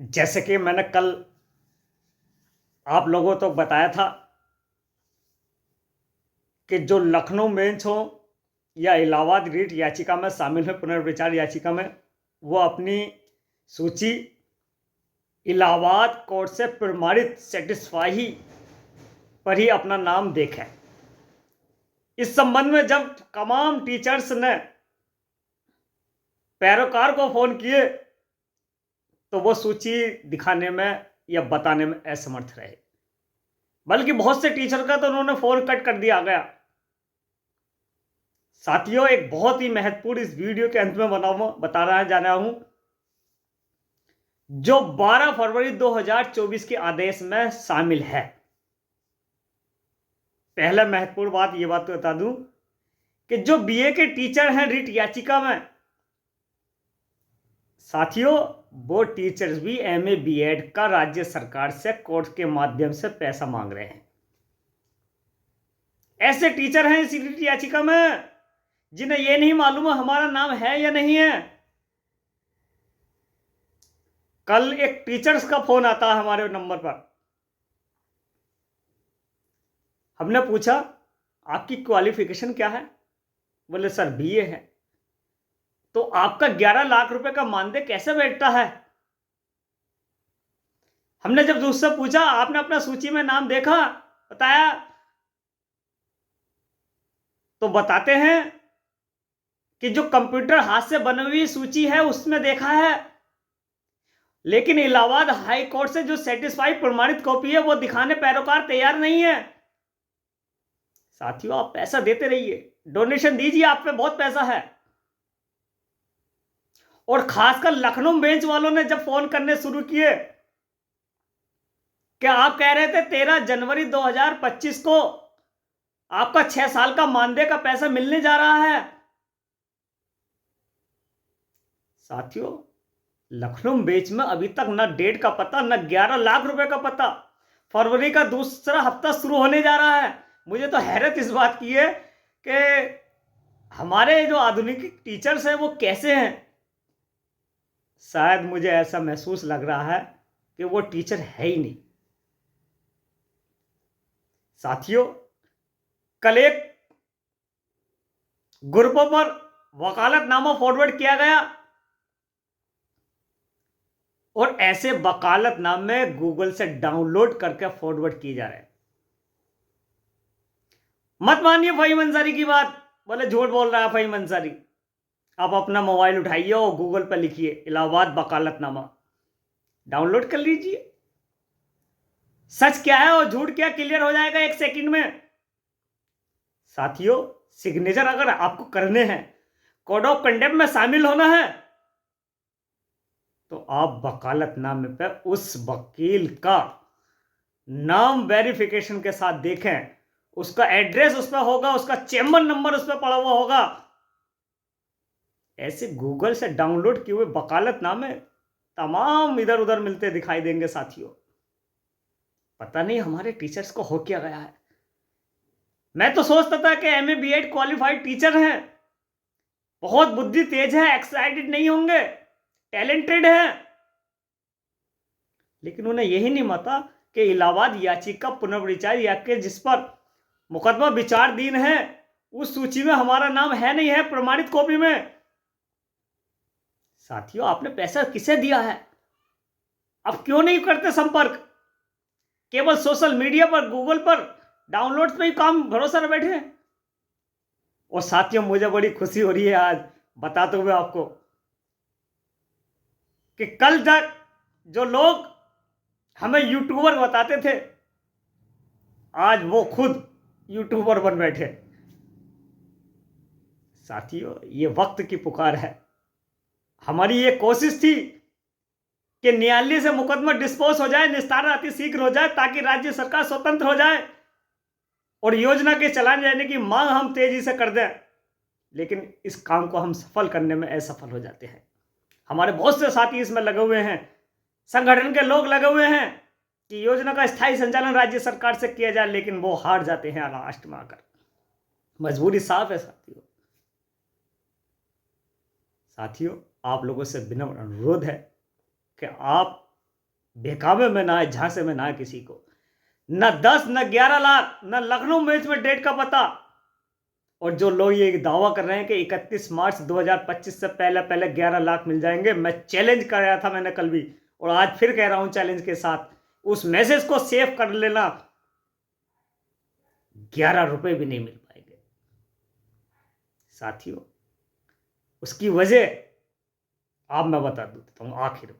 जैसे कि मैंने कल आप लोगों को बताया था कि जो लखनऊ बेंच हो या इलाहाबाद रीट याचिका में शामिल है, पुनर्विचार याचिका में, वो अपनी सूची इलाहाबाद कोर्ट से प्रमाणित सेटिस्फाई पर ही अपना नाम देखें। इस संबंध में जब तमाम टीचर्स ने पैरोकार को फोन किए तो वो सूची दिखाने में या बताने में असमर्थ रहे, बल्कि बहुत से टीचर का तो उन्होंने फोन कट कर दिया गया। साथियों, एक बहुत ही महत्वपूर्ण इस वीडियो के अंत में बता रहा जाना हूं, जो 12 फरवरी 2024 के आदेश में शामिल है। पहला महत्वपूर्ण बात, यह बात तो बता दूं कि जो बीए के टीचर हैं रिट याचिका में, साथियों वो टीचर्स भी एमए बीएड का राज्य सरकार से कोर्ट के माध्यम से पैसा मांग रहे हैं। ऐसे टीचर हैं इस रिट याचिका में जिन्हें यह नहीं मालूम है हमारा नाम है या नहीं है। कल एक टीचर्स का फोन आता है हमारे नंबर पर। हमने पूछा आपकी क्वालिफिकेशन क्या है? बोले सर बीए है। तो आपका 11 लाख रुपए का मानदेय कैसे बैठता है? हमने जब उससे पूछा आपने अपना सूची में नाम देखा, बताया, तो बताते हैं कि जो कंप्यूटर हाथ से बनी हुई सूची है उसमें देखा है, लेकिन इलाहाबाद हाई कोर्ट से जो सेटिस्फाई प्रमाणित कॉपी है वो दिखाने पैरोकार तैयार नहीं है। साथियों, आप पैसा देते रहिए, डोनेशन दीजिए, आप पे बहुत पैसा है। और खासकर लखनऊ बेंच वालों ने जब फोन करने शुरू किए कि आप कह रहे थे 13 जनवरी 2025 को आपका 6 साल का मानदेय का पैसा मिलने जा रहा है। साथियों, लखनऊ बेंच में अभी तक न डेट का पता, न 11 लाख रुपए का पता। फरवरी का दूसरा हफ्ता शुरू होने जा रहा है। मुझे तो हैरत इस बात की है कि हमारे जो आधुनिक टीचर्स हैं वो कैसे हैं। शायद मुझे ऐसा महसूस लग रहा है कि वो टीचर है ही नहीं। साथियों, कल एक ग्रुपों पर वकालतनामा फॉरवर्ड किया गया और ऐसे वकालतनामे गूगल से डाउनलोड करके फॉरवर्ड किए जा रहे हैं। मत मानिए फहीम अंसारी की बात, बोले झूठ बोल रहा है फहीम अंसारी। आप अपना मोबाइल उठाइए और गूगल पर लिखिए इलाहाबाद वकालतनामा, डाउनलोड कर लीजिए। सच क्या है और झूठ क्या क्लियर हो जाएगा एक सेकंड में। साथियों, सिग्नेचर अगर आपको करने हैं, कोड ऑफ कंडक्ट में शामिल होना है, तो आप वकालतनामे पर उस वकील का नाम वेरिफिकेशन के साथ देखें। उसका एड्रेस उस पर होगा, उसका चेंबर नंबर उस पर पड़ा हुआ होगा। ऐसे गूगल से डाउनलोड किए हुए वकालतनामे तमाम इधर उधर मिलते दिखाई देंगे। साथियों, पता नहीं हमारे टीचर्स को हो क्या गया है। मैं तो सोचता था कि एमए बीएड क्वालिफाइड टीचर हैं, बहुत बुद्धि तेज है, एक्साइटेड नहीं होंगे, टैलेंटेड है, लेकिन उन्हें यही नहीं पता कि इलाहाबाद याचिका पुनर्विचार याचिका जिस पर मुकदमा विचाराधीन है उस सूची में हमारा नाम है नहीं है प्रमाणित कॉपी में। साथियों, आपने पैसा किसे दिया है? आप क्यों नहीं करते संपर्क? केवल सोशल मीडिया पर, गूगल पर डाउनलोड में ही काम भरोसा न बैठे। और साथियों, मुझे बड़ी खुशी हो रही है आज बताते हुए आपको कि कल तक जो लोग हमें यूट्यूबर बताते थे, आज वो खुद यूट्यूबर बन बैठे। साथियों, ये वक्त की पुकार है। हमारी ये कोशिश थी कि न्यायालय से मुकदमा डिस्पोज हो जाए, निस्तारण अति शीघ्र हो जाए, ताकि राज्य सरकार स्वतंत्र हो जाए और योजना के चलाए जाने की मांग हम तेजी से कर दें। लेकिन इस काम को हम सफल करने में असफल हो जाते हैं। हमारे बहुत से साथी इसमें लगे हुए हैं, संगठन के लोग लगे हुए हैं कि योजना का स्थायी संचालन राज्य सरकार से किया जाए, लेकिन वो हार जाते हैं लास्ट में आकर। मजबूरी साफ है। साथियों, आप लोगों से विनम्र अनुरोध है कि आप बेकामे में ना आए, झांसे में ना आए किसी को। न 10 न 11 लाख, न लखनऊ मैच में डेट का पता। और जो लोग ये दावा कर रहे हैं कि 31 मार्च 2025 से पहले पहले 11 लाख मिल जाएंगे, मैं चैलेंज कर रहा था मैंने कल भी, और आज फिर कह रहा हूं चैलेंज के साथ, उस मैसेज को सेव कर लेना, 11 रुपए भी नहीं मिल पाएंगे साथियों। उसकी वजह आप मैं बता देता हूं। आखिर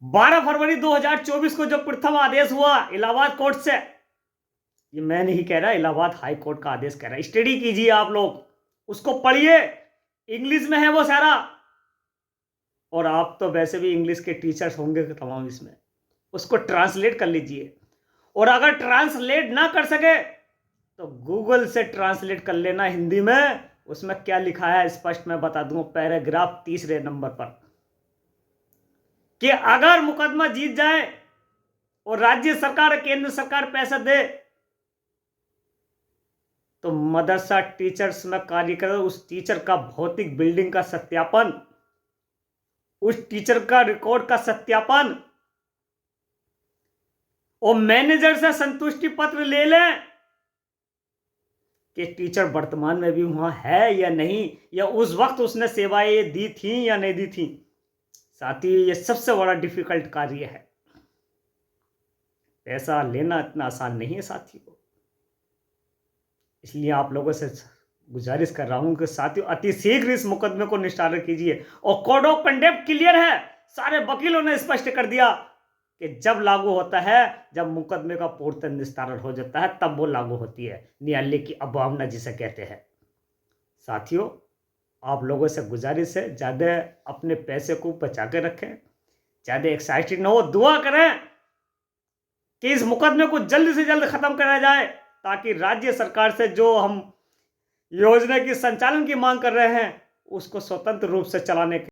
12 फरवरी 2024 को जो प्रथम आदेश हुआ इलाहाबाद कोर्ट से, ये मैं नहीं कह रहा, इलाहाबाद हाई कोर्ट का आदेश कह रहा है, स्टडी कीजिए आप लोग, उसको पढ़िए, इंग्लिश में है वो सारा, और आप तो वैसे भी इंग्लिश के टीचर्स होंगे तमाम, इसमें उसको ट्रांसलेट कर लीजिए, और अगर ट्रांसलेट ना कर सके तो गूगल से ट्रांसलेट कर लेना हिंदी में, उसमें क्या लिखा है स्पष्ट मैं बता दूंगा, पैराग्राफ 3 नंबर पर, कि अगर मुकदमा जीत जाए और राज्य सरकार केंद्र सरकार पैसा दे, तो मदरसा टीचर्स में कार्य कर उस टीचर का भौतिक बिल्डिंग का सत्यापन, उस टीचर का रिकॉर्ड का सत्यापन, और मैनेजर से संतुष्टि पत्र ले लें कि टीचर वर्तमान में भी वहां है या नहीं, या उस वक्त उसने सेवाएं दी थी या नहीं दी थी। साथियों, ये सबसे बड़ा डिफिकल्ट कार्य है, पैसा लेना इतना आसान नहीं है साथियों। इसलिए आप लोगों से गुजारिश कर रहा हूं कि साथियों अति शीघ्र इस मुकदमे को निस्तारण कीजिए, और कोड ऑफ कंडक्ट क्लियर है, सारे वकीलों ने स्पष्ट कर दिया कि जब लागू होता है, जब मुकदमे का पूर्णतः निस्तारण हो जाता है, तब वो लागू होती है, न्यायालय की अवमानना जिसे कहते हैं। साथियों, आप लोगों से गुजारिश है, ज़्यादा अपने पैसे को बचा के रखें, ज़्यादा एक्साइटेड ना हो, दुआ करें कि इस मुकदमे को जल्द से जल्द खत्म कराया जाए, ताकि राज्य सरकार से जो हम योजना की संचालन की मांग कर रहे हैं उसको स्वतंत्र रूप से चलाने के